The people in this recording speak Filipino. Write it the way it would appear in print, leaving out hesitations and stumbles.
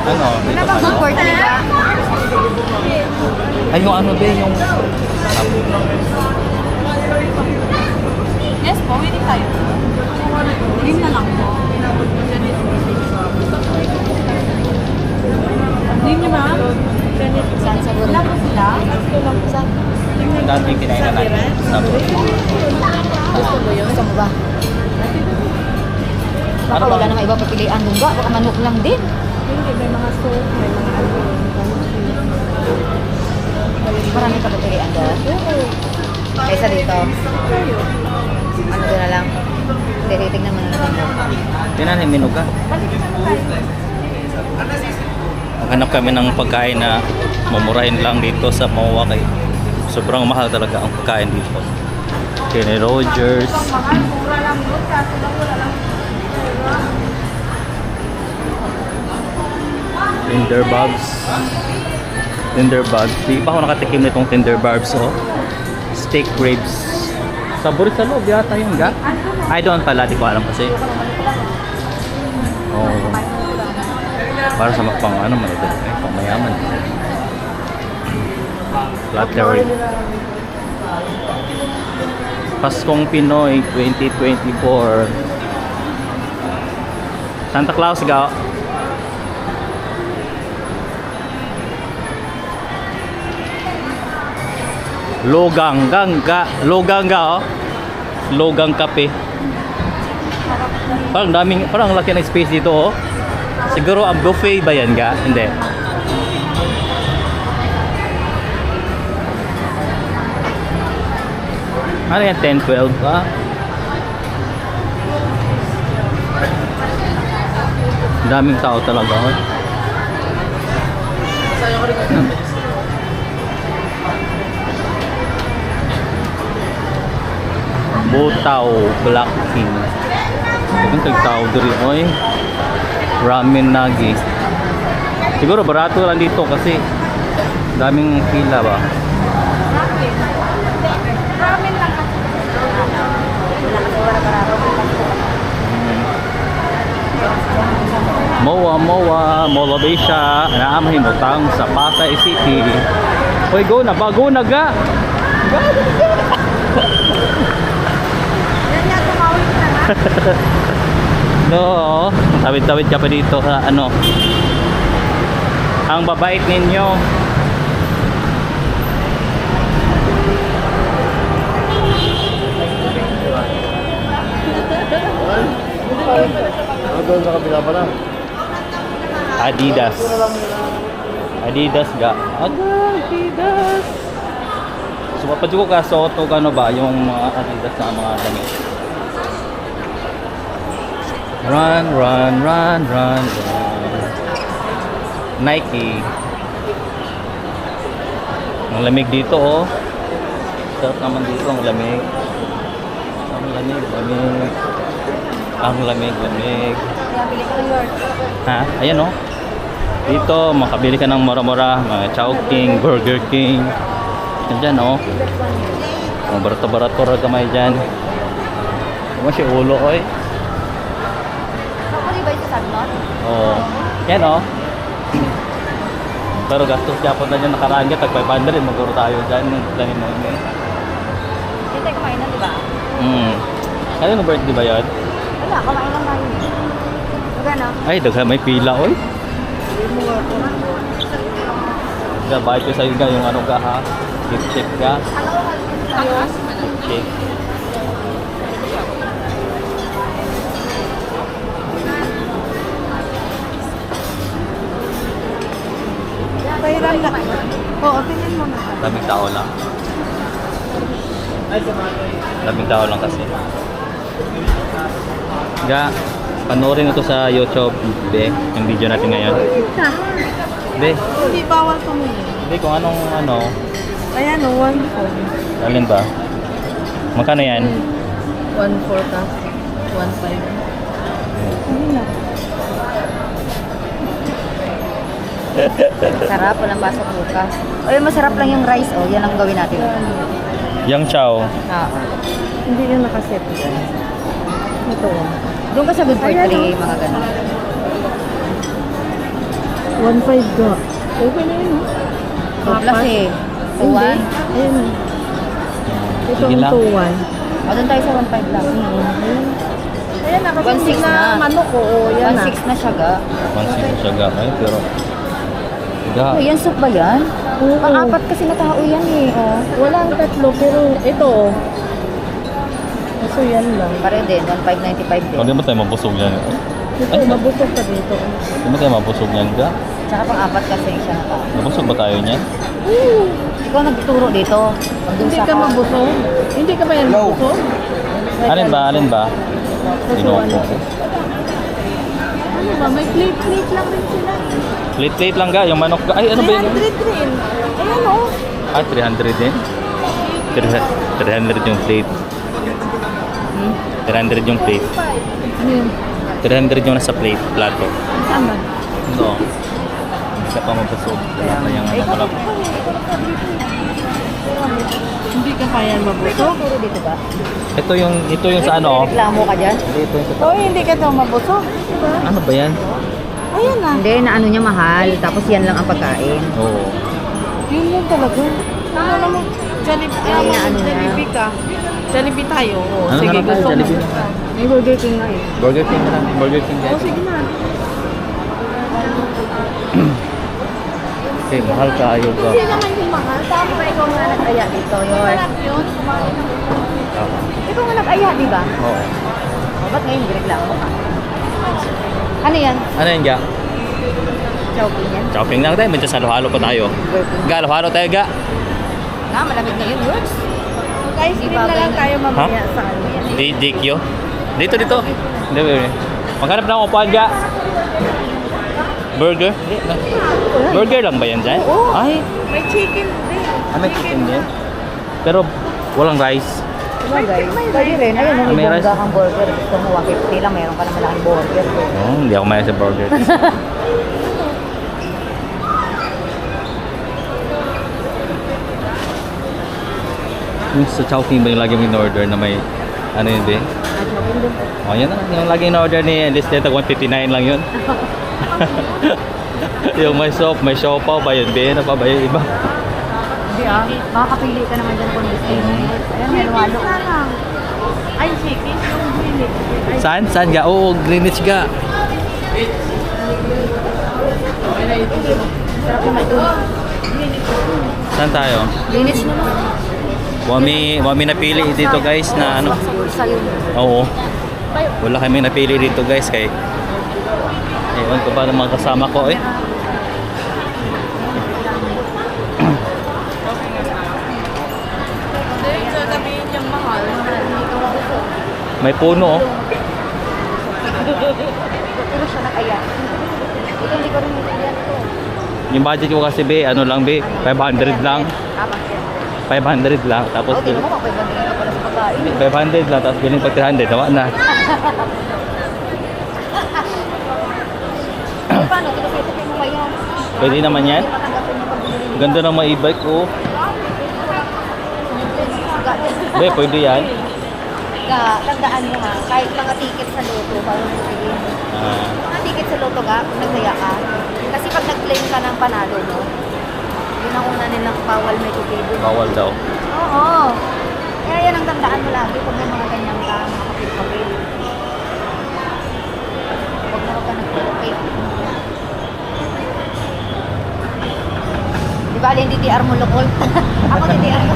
Ano? Wala bang food court nila? Ay, yung ano ba yung... Yes po, waiting tayo. Green na lang po. Green niyo ma'am? Saan sa wala po sila? Saan? Dati kinain na natin. Sabon. Gusto mo yun? Gusto mo ba? Baka wala namang iba papilian doon ba? Baka manok lang din. Hindi, may mga soup, may mga ano. Marami ka papilian doon. Kaysa dito. Ano doon na lang? Titingnan mo na lang. Tinan, may menu ka. Maghanap kami ng pagkain na mamurahin lang dito sa Mawa kay sobrang mahal talaga ang pagkain dito. Kenny Rogers. Tender bugs. Di pa ako nakatikim nitong tender bugs, oh. Steak ribs. Sabor sa loob yata yung ga. I don't pala, di ko alam kasi. Oh. Para sa pang ano man ito, pang mayaman. Flattery. Paskong Pinoy 2024. Santa Claus ga. Logang oh. Logang kape. Parang laki ng space dito, oh. Siguro ang buffet ba yan ga? Hindi. Ano yan? 10, 12 ba? Daming tao talaga, oh. Butaw Black King. Ito kay tao diri, oy. Ramen nagi. Siguro barato lang dito kasi daming pila ba. Ramen lang kasi. Wala kasi wala barato. Moa Besha na mahimutang sa Pasay City. Oy, go na ga. Yan nga, tumawid na nga. No, tawid-tawid ka pa dito sa ano. Ang babait ninyo. Doon sa kabila pala. Adidas ga. Adidas. So mapadyo ko ka so to ano ba yung mga Adidas na mga damit. Run. Nike. Ang lamig dito, oh. Sarap naman dito ang lamig. Ang lamig. Kaya bili ko ng Lord. Ha? Ayan, oh. Dito, makabili ka ng mura-mura. Mga Chowking, Burger King. Diyan, oh. Mga barato-barato ra gamay dyan. Ano siya ulo, oy. Kapuli ba yung sagnot? Oo. Yan, oh. Pero gastos siya po na dyan nakaraan ka. Tag 500, maguro tayo dyan. Langin mo yun. Hindi tayo kumain na, di ba? Kaya birthday ba yun? Wala, kumain lang tayo. Magano? Ay, daghan may pila, oy. Gabay ko sa'yo ga, yung ano ga ha? Gift check ga. Okay. Pahiram na. Oo, tingnan mo na. Daming tao lang. Daming tao lang kasi. Ga, panoorin mo to sa YouTube, be, yung video natin ngayon. Be, Hindi bawal tumingin. be, kung anong ano, Ayan o, 1.4. alin ba? Magkano yan? 1.4 ka. 1.5. Hindi na. Sarap, walang pasok bukas. O yung masarap lang yung rice, oh. Yan ang gawin natin. Yang chow. Ah. Hindi yun nakaset dyan. Ito. Doon ka sa good for Ayan, 3, oh. mga ganun. 1.5 ka. Okay na yun. 2 plus eh. 2, 1. Ayun. Ito Sige ang lang. 2.1. O, doon tayo sa 1.5 lang. Ayan na, kasi 1.6 hindi na na. manok ko. Yan na. 1.6 na siya, ga. Pansin siya gamay, pero... Ga, Oh, yan, soup ba yan? Oo. Pang-apat kasi na tao yan eh. Oh. Walang tatlo, pero ito. Kaso yan lang. Pare din, 1.595 din. hindi mo tayo mabusog yan. Ito, mabusog ka dito. Hindi mo tayo mabusog yan, ga. Tsaka pang-apat kasi siya na tao. Mabusog ba tayo niyan? Ikaw nagtuturo dito. Pag-dun Hindi sa ka mabusog? Hindi ka ba yan mabusog? Alin ba? Alin ba? Kasi Ginoo ano. ko. Ano ba? May plate lang rin sila. Plate lang ga, yung manok ga. Ay, ano ba yun? 300 rin. Ayan o. Ah, 300 din. 300 yung plate. 300 yung plate. Ano yun? 300 yung nasa plate, plato. Saan ba? No. Hindi ka pa mabusog. Wala na yung ano pala. Hindi ka kaya Ikaw mabusog? turo dito ba? Ito yung sa ano. Reklamo ka dyan? Hindi, ito yung sa Hoy, hindi ka daw mabusog. Diba? Ano ba yan? Ayan na. Hindi, na ano niya mahal. Tapos yan lang ang pagkain. Oo. Yun lang talaga. Ano mo? Jollibee, Ay, ano na. Jollibee ka. Jollibee tayo. O, Ano sige, na lang tayo? gusto mo. Jollibee na. May Burger King nga eh. Burger King na lang. Burger King O, guys. sige na. Okay, mahal ka ayaw ka. Hindi naman yung mahal. Tama ba ikaw nga nag-aya dito? Yours. Yun. Tama. Ikaw nga nag-aya, di ba? Oo. O, ba't ngayon reklamo ka? Ano yan? Ano yan ga? Chowking yan? Chopping lang tayo. Medyo sa halo-halo pa tayo. Burger King. Ga, halo-halo tayo ga. Nga, malamig na yun, yours. Ice cream na lang tayo mamaya sa ano yan. DQ. Dito. Hindi, wait. Maghanap na ako upuan ga. Burger? Burger lang ba yan dyan? Oo. Ay, May chicken din. may chicken din. Pero walang rice. Diba guys? Pwede rin. Ayun, May may rice. bongga kang burger. Gusto mo, 150 lang. Mayroon ka na malaking burger. Oh, hindi ako maya sa burger. Yung sa Chowking ba yung lagi mong in-order na may ano yun din? Oh, yan na. Yung lagi in-order ni Listed, 159 lang yun. Yung may soap, may siopaw ba yun? Ano pa ba yun? Iba? Hindi ah. Makakapili ka naman dyan kung gusto mo. Ayan, may walo. Ay, chicken. Yung green. Ay, Saan? Saan ga? Oo, Greenwich ga. Sarap yung matulog. Saan tayo? Linis na lang. Wami napili dito guys na ano. Sa'yo. Oo. Wala kami napili dito guys kay ewan ko ba ng mga kasama ko eh. hindi. Sasabihin niyang mahal. May puno oh. Pero siya nag-aya. Ito hindi ko rin nag-aya to. Yung budget ko kasi be, ano lang be, 500 lang. Tama siya. 500 lang. Tapos O, tingnan mo kung 500 ka pala sa pagkain. 500 lang, tapos bilhin pag 300, tawa na. Paano? Kinasipin mo ba yan? Pwede naman yan. Patanggapin mo pag binili. Ganda ng mga e-bike oh. Be, pwede yan. Tandaan mo ha, kahit mga ticket sa loto, bago mo sabihin. Ah, Mga ticket sa loto ga, kung nagsaya ka. Kasi pag nag-claim ka ng panalo mo, yun ang una nilang bawal may tukido. bawal daw. Oo. Kaya yan ang tandaan mo lagi pag may mga ganyan ka, mga kapil-kapil. Huwag na huwag ka nag-locate. Di ba alin DTR mo lokol? Ako DTR